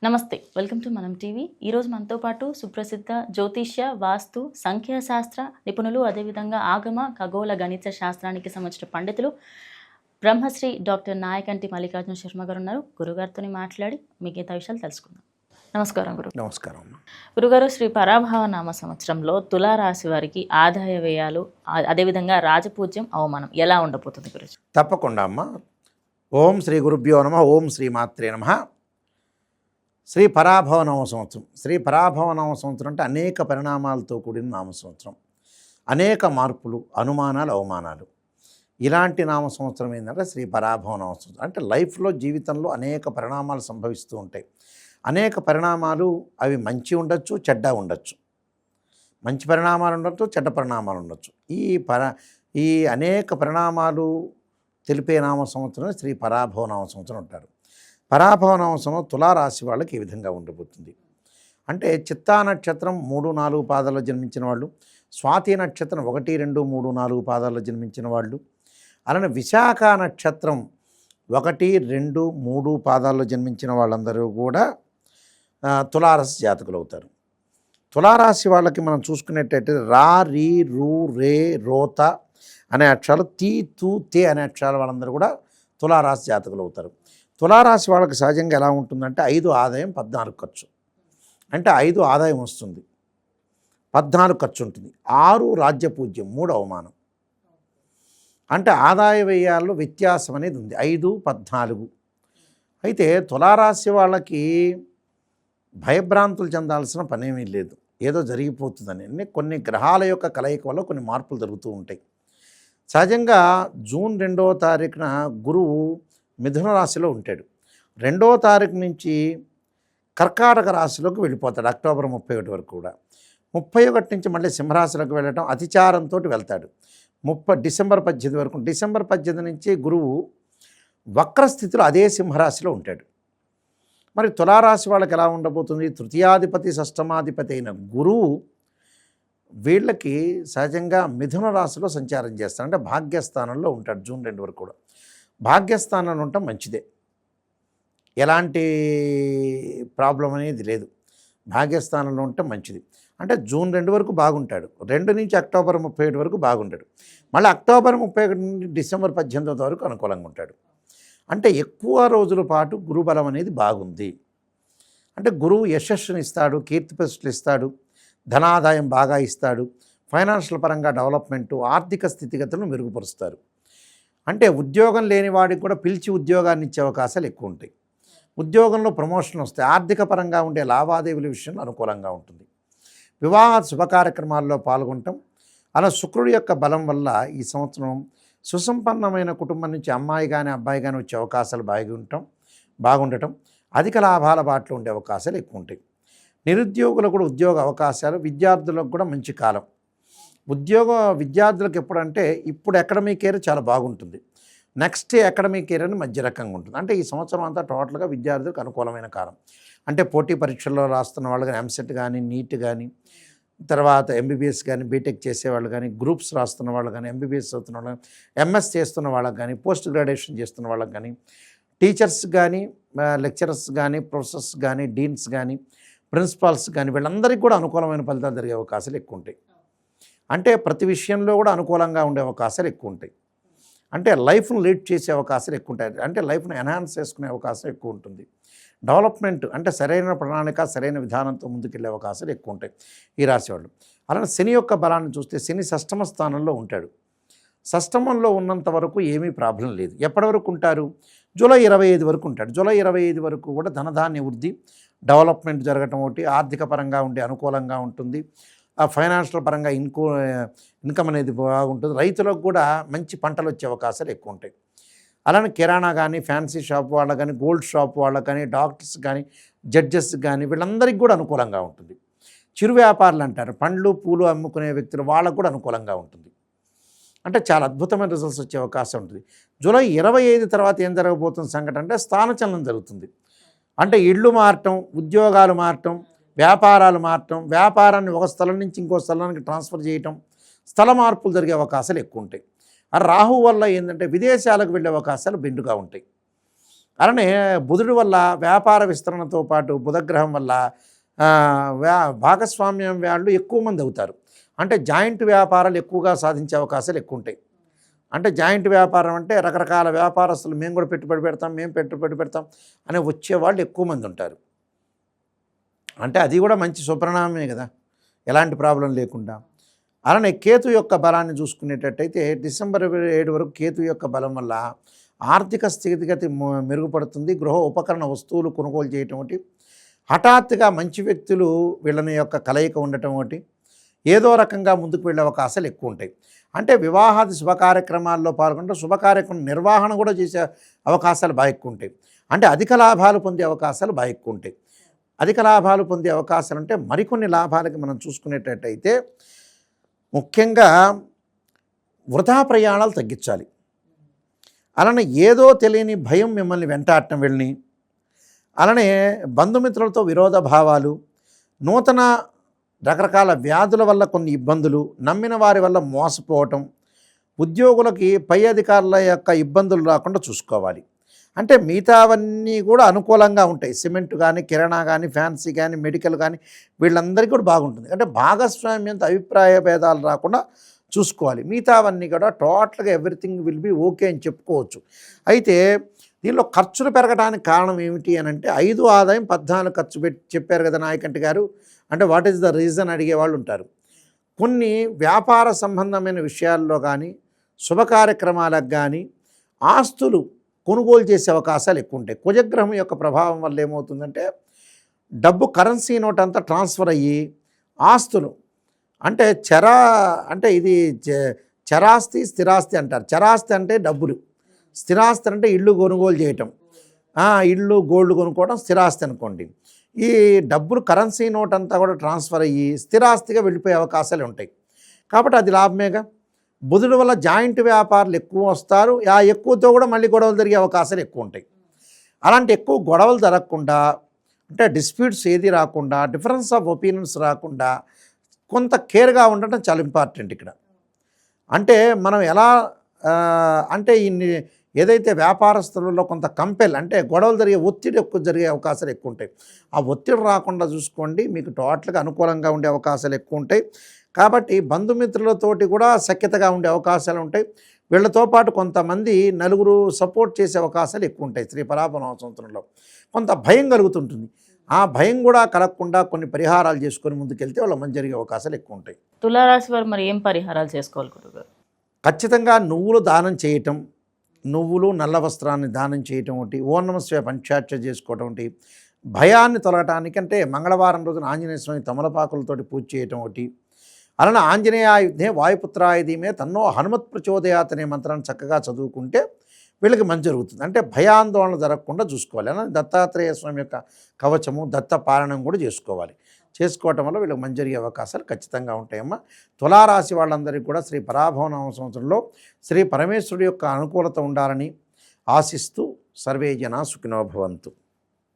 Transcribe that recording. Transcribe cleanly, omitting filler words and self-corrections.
నమస్తే, welcome to మనం TV. ఈరోజు మనతో పాటు సుప్రసిద్ధ జ్యోతిష్య, వాస్తు, సంఖ్యాశాస్త్ర నిపుణులు, అదేవిధంగా ఆగమ ఖగోళ గణిత శాస్త్రానికి సంబంధించిన పండితులు బ్రహ్మశ్రీ డాక్టర్ నాయకంటి మల్లికార్జున శర్మ గారు ఉన్నారు. గురుగారితో మాట్లాడి మిగతా విషయాలు తెలుసుకుందాం. నమస్కారం గురు. నమస్కారం. గురుగారు, శ్రీ పరాభవ నామ సంవత్సరంలో తులారాశి వారికి ఆదాయ వ్యయాలు, అదేవిధంగా రాజపూజ్యం, అవమానం ఎలా ఉండబోతుంది గురుజీ? తప్పకుండా అమ్మ. ఓం శ్రీ గురుభ్యో నమ. ఓం శ్రీ మాత్రే నమ. శ్రీ పరాభవ నామ సంవత్సరం. శ్రీ పరాభవ నామ సంవత్సరం అంటే అనేక పరిణామాలతో కూడిన నామ సంవత్సరం. అనేక మార్పులు, అనుమానాలు, అవమానాలు. ఇలాంటి నామ సంవత్సరం ఏంటంటే శ్రీ పరాభవ నామ సంవత్సరం. అంటే లైఫ్లో, జీవితంలో అనేక పరిణామాలు సంభవిస్తూ ఉంటాయి. అనేక పరిణామాలు, అవి మంచి ఉండొచ్చు, చెడ్డ ఉండొచ్చు. మంచి పరిణామాలు ఉండొచ్చు, చెడ్డ పరిణామాలు ఉండొచ్చు. ఈ అనేక పరిణామాలు తెలిపే నామ సంవత్సరం శ్రీ పరాభవ నామ సంవత్సరం అంటారు. పరాభవ నామ సంవత్సరం తులారాశి వాళ్ళకి ఈ విధంగా ఉండబోతుంది. అంటే చిత్తా నక్షత్రం 3, 4 పాదాల్లో జన్మించిన వాళ్ళు, స్వాతి నక్షత్రం 1, 2, 3, 4 పాదాల్లో జన్మించిన వాళ్ళు, అలానే విశాఖ నక్షత్రం 1, 2, 3 పాదాల్లో జన్మించిన వాళ్ళందరూ కూడా తులారాశి జాతకులు అవుతారు. తులారాశి వాళ్ళకి మనం చూసుకునేటట్టు రా, రీ, రూ, రే, రోత అనే అక్షరాలు, తీ, తూ, తే అనే అక్షరాలు వాళ్ళందరూ కూడా తులారాశి జాతకులు అవుతారు. తులారాశి వాళ్ళకి సహజంగా ఎలా ఉంటుందంటే 5 ఆదాయం, 14 ఖర్చు. అంటే 5 ఆదాయం వస్తుంది, 14 ఖర్చు ఉంటుంది. 6 రాజ్యపూజ్యం, 3 అవమానం. అంటే ఆదాయ వ్యయాల్లో వ్యత్యాసం అనేది ఉంది, 5, 14. అయితే తులారాశి వాళ్ళకి భయభ్రాంతులు చెందాల్సిన పనేమీ లేదు. ఏదో జరిగిపోతుందని కొన్ని గ్రహాల యొక్క కలయిక వల్ల కొన్ని మార్పులు జరుగుతూ ఉంటాయి. సహజంగా జూన్ 2వ తారీఖున గురువు మిథున రాశిలో ఉంటాడు. 2వ తారీఖు నుంచి కర్కాటక రాశిలోకి వెళ్ళిపోతాడు అక్టోబర్ 31 వరకు కూడా. 31 నుంచి మళ్ళీ సింహరాశిలోకి వెళ్ళటం, అతిచారంతో వెళ్తాడు. డిసెంబర్ 18 వరకు. డిసెంబర్ 18 నుంచి గురువు వక్రస్థితిలో అదే సింహరాశిలో ఉంటాడు. మరి తులారాశి వాళ్ళకి ఎలా ఉండబోతుంది? తృతీయాధిపతి, షష్టమాధిపతి అయిన గురువు వీళ్ళకి సహజంగా మిథున రాశిలో సంచారం చేస్తాడు. అంటే భాగ్యస్థానంలో ఉంటాడు జూన్ 2 వరకు కూడా. భాగ్యస్థానంలో ఉండటం మంచిదే, ఎలాంటి ప్రాబ్లం అనేది లేదు. భాగ్యస్థానంలో ఉండటం మంచిది. అంటే జూన్ 2 వరకు బాగుంటాడు. 2 నుంచి అక్టోబర్ 31 వరకు బాగుంటాడు. మళ్ళీ అక్టోబర్ 31 నుండి డిసెంబర్ 18 వరకు అనుకూలంగా ఉంటాడు. అంటే ఎక్కువ రోజుల పాటు గురుబలం అనేది బాగుంది. అంటే గురువు యశస్సుని ఇస్తాడు, కీర్తి ప్రతిష్టలు ఇస్తాడు, ధనాదాయం బాగా ఇస్తాడు, ఫైనాన్షియల్ పరంగా డెవలప్మెంటు, ఆర్థిక స్థితిగతులను మెరుగుపరుస్తారు. అంటే ఉద్యోగం లేని వాడికి కూడా పిలిచి ఉద్యోగాన్ని ఇచ్చే అవకాశాలు ఎక్కువ ఉంటాయి. ఉద్యోగంలో ప్రమోషన్ వస్తాయి. ఆర్థిక పరంగా ఉండే లావాదేవీల విషయంలో అనుకూలంగా ఉంటుంది. వివాహ శుభ కార్యక్రమాల్లో పాల్గొనటం, అలా శుక్రుడి యొక్క బలం వల్ల ఈ సంవత్సరం సుసంపన్నమైన కుటుంబం నుంచి అమ్మాయి కానీ అబ్బాయి కానీ వచ్చే అవకాశాలు బాగుండటం, అధిక లాభాల బాటలో ఉండే అవకాశాలు ఎక్కువ ఉంటాయి. నిరుద్యోగులకు కూడా ఉద్యోగ అవకాశాలు, విద్యార్థులకు కూడా మంచి కాలం. విద్యార్థులకు ఎప్పుడంటే ఇప్పుడు అకాడమిక్ ఇయర్ చాలా బాగుంటుంది, నెక్స్ట్ అకాడమిక్ ఇయర్ అని మధ్య రకంగా ఉంటుంది. అంటే ఈ సంవత్సరం అంతా టోటల్గా విద్యార్థులకు అనుకూలమైన కాలం. అంటే పోటీ పరీక్షల్లో రాస్తున్న వాళ్ళు కానీ, ఎంసెట్ కానీ, నీట్ కానీ, తర్వాత ఎంబీబీఎస్ కానీ, బీటెక్ చేసేవాళ్ళు కానీ, గ్రూప్స్ రాస్తున్న వాళ్ళు కానీ, ఎంబీబీఎస్ చదువుతున్న వాళ్ళు కానీ, ఎంఎస్ చేస్తున్న వాళ్ళకి కానీ, పోస్ట్ గ్రాడ్యుయేషన్ చేస్తున్న వాళ్ళకి కానీ, టీచర్స్ కానీ, లెక్చరర్స్ కానీ, ప్రొఫెసర్స్ కానీ, డీన్స్ కానీ, ప్రిన్సిపాల్స్ కానీ, వీళ్ళందరికీ కూడా అనుకూలమైన ఫలితాలు జరిగే అవకాశాలు ఎక్కువ ఉంటాయి. అంటే ప్రతి విషయంలో కూడా అనుకూలంగా ఉండే అవకాశాలు ఎక్కువ ఉంటాయి. అంటే లైఫ్ను లీడ్ చేసే అవకాశాలు ఎక్కువ ఉంటాయి. అంటే లైఫ్ను ఎన్హాన్స్ చేసుకునే అవకాశం ఎక్కువ ఉంటుంది. డెవలప్మెంట్ అంటే సరైన ప్రణాళిక, సరైన విధానంతో ముందుకెళ్ళే అవకాశాలు ఎక్కువ ఉంటాయి ఈ రాశి వాళ్ళు. అలానే శని యొక్క బలాన్ని చూస్తే శని షష్టమ స్థానంలో ఉంటాడు. షష్టమంలో ఉన్నంత వరకు ఏమీ ప్రాబ్లం లేదు. ఎప్పటి వరకు ఉంటారు? జూలై 25 వరకు ఉంటాడు. జూలై 25 వరకు కూడా ధనధాన్య వృద్ధి, డెవలప్మెంట్ జరగటం ఒకటి, ఆర్థిక పరంగా ఉండే అనుకూలంగా ఉంటుంది, ఫైనాన్షియల్ పరంగా ఇన్కమ్ అనేది బాగుంటుంది. రైతులకు కూడా మంచి పంటలు వచ్చే అవకాశాలు ఎక్కువ ఉంటాయి. అలానే కిరాణా కానీ, ఫ్యాన్సీ షాప్ వాళ్ళకు కానీ, గోల్డ్ షాప్ వాళ్ళకు కానీ, డాక్టర్స్ కానీ, జడ్జెస్ కానీ, వీళ్ళందరికీ కూడా అనుకూలంగా ఉంటుంది. చిరు వ్యాపారులు అంటారు, పండ్లు పూలు అమ్ముకునే వ్యక్తులు, వాళ్ళకు కూడా అనుకూలంగా ఉంటుంది. అంటే చాలా అద్భుతమైన రిజల్ట్స్ వచ్చే అవకాశం ఉంటుంది. జూలై 25 తర్వాత ఏం జరగబోతున్న సంఘటన అంటే స్థానచలనం జరుగుతుంది. అంటే ఇళ్ళు మారటం, ఉద్యోగాలు మారటం, వ్యాపారాలు మారటం, వ్యాపారాన్ని ఒక స్థలం నుంచి ఇంకో స్థలానికి ట్రాన్స్ఫర్ చేయటం, స్థల మార్పులు జరిగే అవకాశాలు ఎక్కువ ఉంటాయి. ఆ రాహు వల్ల ఏంటంటే విదేశాలకు వెళ్ళే అవకాశాలు బెండుగా ఉంటాయి. అలానే బుధుడి వల్ల వ్యాపార విస్తరణతో పాటు బుధగ్రహం వల్ల భాగస్వామ్యం వాళ్ళు ఎక్కువ మంది అవుతారు. అంటే జాయింట్ వ్యాపారాలు ఎక్కువగా సాధించే అవకాశాలు ఎక్కువ ఉంటాయి. అంటే జాయింట్ వ్యాపారం అంటే రకరకాల వ్యాపారస్తులు మేము కూడా పెట్టుబడి పెడతాం, మేము పెట్టుబడి పెడతాం అని వచ్చేవాళ్ళు ఎక్కువ మంది ఉంటారు. అంటే అది కూడా మంచి సుపరిణామమే కదా, ఎలాంటి ప్రాబ్లం లేకుండా. అలానే కేతు యొక్క బలాన్ని చూసుకునేటట్టయితే డిసెంబర్ 7 వరకు కేతు యొక్క బలం వల్ల ఆర్థిక స్థితిగతి మెరుగుపడుతుంది. గృహ ఉపకరణ వస్తువులు కొనుగోలు చేయటం ఒకటి, హఠాత్తుగా మంచి వ్యక్తులు వీళ్ళని యొక్క కలయిక ఉండటం ఒకటి, ఏదో రకంగా ముందుకు వెళ్ళే అవకాశాలు ఎక్కువ ఉంటాయి. అంటే వివాహాది శుభ కార్యక్రమాల్లో పాల్గొంటే శుభ కార్యక్రమం నిర్వహణ కూడా చేసే అవకాశాలు బాగా ఎక్కువ ఉంటాయి. అంటే అధిక లాభాలు పొందే అవకాశాలు బాగా ఎక్కువ ఉంటాయి. అధిక లాభాలు పొందే అవకాశాలు అంటే మరికొన్ని లాభాలకి మనం చూసుకునేటట్టయితే ముఖ్యంగా వృధా ప్రయాణాలు తగ్గించాలి. అలానే ఏదో తెలియని భయం మిమ్మల్ని వెంటాడటం వెళ్ళి, అలానే బంధుమిత్రులతో విరోధ భావాలు, నూతన రకరకాల వ్యాధుల వల్ల కొన్ని ఇబ్బందులు, నమ్మిన వారి వల్ల మోసపోవటం, ఉద్యోగులకి పై అధికారుల యొక్క ఇబ్బందులు రాకుండా చూసుకోవాలి. అంటే మిగతావన్నీ కూడా అనుకూలంగా ఉంటాయి. సిమెంట్ కానీ, కిరాణా కానీ, ఫ్యాన్సీ కానీ, మెడికల్ కానీ వీళ్ళందరికీ కూడా బాగుంటుంది. అంటే భాగస్వామ్యంతో అభిప్రాయ భేదాలు రాకుండా చూసుకోవాలి. మిగతావన్నీ కూడా టోటల్గా ఎవ్రీథింగ్ విల్ బి ఓకే అని చెప్పుకోవచ్చు. అయితే దీనిలో ఖర్చులు పెరగడానికి కారణం ఏమిటి అని అంటే 5 ఆదాయం 14 ఖర్చు పెట్టి చెప్పారు కదా నాయకంటి గారు. అంటే వాట్ ఈస్ ద రీజన్ అడిగే వాళ్ళు ఉంటారు. కొన్ని వ్యాపార సంబంధమైన విషయాల్లో కానీ, శుభ కార్యక్రమాలకు కానీ ఆస్తులు కొనుగోలు చేసే అవకాశాలు ఎక్కువ ఉంటాయి. కుజగ్రహం యొక్క ప్రభావం వల్ల ఏమవుతుందంటే డబ్బు కరెన్సీ నోట్ అంతా ట్రాన్స్ఫర్ అయ్యి ఆస్తులు అంటే అంటే ఇది చరాస్తి స్థిరాస్తి అంటారు. చరాస్తి అంటే డబ్బులు, స్థిరాస్తి అంటే ఇళ్ళు కొనుగోలు చేయటం, ఇళ్ళు గోల్డ్ కొనుక్కోవడం స్థిరాస్తి అనుకోండి. ఈ డబ్బులు కరెన్సీ నోట్ అంతా కూడా ట్రాన్స్ఫర్ అయ్యి స్థిరాస్తిగా వెళ్ళిపోయే అవకాశాలు ఉంటాయి. కాబట్టి అది లాభమేగా. బుధుడు వల్ల జాయింట్ వ్యాపారాలు ఎక్కువ వస్తారు. ఆ ఎక్కువతో కూడా మళ్ళీ గొడవలు జరిగే అవకాశాలు ఎక్కువ ఉంటాయి. అలాంటి ఎక్కువ గొడవలు జరగకుండా, అంటే డిస్ప్యూట్స్ ఏది రాకుండా, డిఫరెన్స్ ఆఫ్ ఒపీనియన్స్ రాకుండా కొంత కేర్గా ఉండటం చాలా ఇంపార్టెంట్ ఇక్కడ. అంటే మనం ఎలా అంటే ఏదైతే వ్యాపారస్తులలో కొంత కంపెల్ అంటే గొడవలు జరిగే ఒత్తిడి ఎక్కువ జరిగే అవకాశాలు ఎక్కువ ఉంటాయి. ఆ ఒత్తిడి రాకుండా చూసుకోండి, మీకు టోటల్గా అనుకూలంగా ఉండే అవకాశాలు ఎక్కువ ఉంటాయి. కాబట్టి బంధుమిత్రులతోటి కూడా సఖ్యతగా ఉండే అవకాశాలు ఉంటాయి. వీళ్ళతో పాటు కొంతమంది నలుగురు సపోర్ట్ చేసే అవకాశాలు ఎక్కువ ఉంటాయి. శ్రీ పరాభవ సంవత్సరంలో కొంత భయం కలుగుతుంటుంది. ఆ భయం కూడా కలగకుండా కొన్ని పరిహారాలు చేసుకొని ముందుకెళ్తే వాళ్ళ మంచి జరిగే అవకాశాలు ఎక్కువ ఉంటాయి. తులారాశి వారు మరి ఏం పరిహారాలు చేసుకోవాలి గురుగారు? ఖచ్చితంగా నువ్వులు దానం చేయటం, నువ్వులు నల్ల వస్త్రాన్ని దానం చేయటం ఒకటి, ఓం నమః శివాయ పంచాక్షర చేసుకోవటం ఒకటి, భయాన్ని తొలగటానికి అంటే మంగళవారం రోజున ఆంజనేయ స్వామి తమలపాకులతోటి పూజ చేయటం ఒకటి, అలానే ఆంజనేయాయుధే వాయుపుత్రాయుధీమే తన్నో హనుమత్ ప్రచోదయాత్ అనే మంత్రాన్ని చక్కగా చదువుకుంటే వీళ్ళకి మంచి జరుగుతుంది. అంటే భయాందోళన జరగకుండా చూసుకోవాలి. అలానే దత్తాత్రేయ స్వామి యొక్క కవచము, దత్త పాలనం కూడా చేసుకోవటం వల్ల వీళ్ళకి మంచి జరిగే అవకాశాలు ఖచ్చితంగా ఉంటాయమ్మా. తులారాశి వాళ్ళందరికీ కూడా శ్రీ పరాభవ సంవత్సరంలో శ్రీ పరమేశ్వరుడి యొక్క అనుకూలత ఉండాలని ఆశిస్తూ సర్వే జనా సుఖినో భవంతు.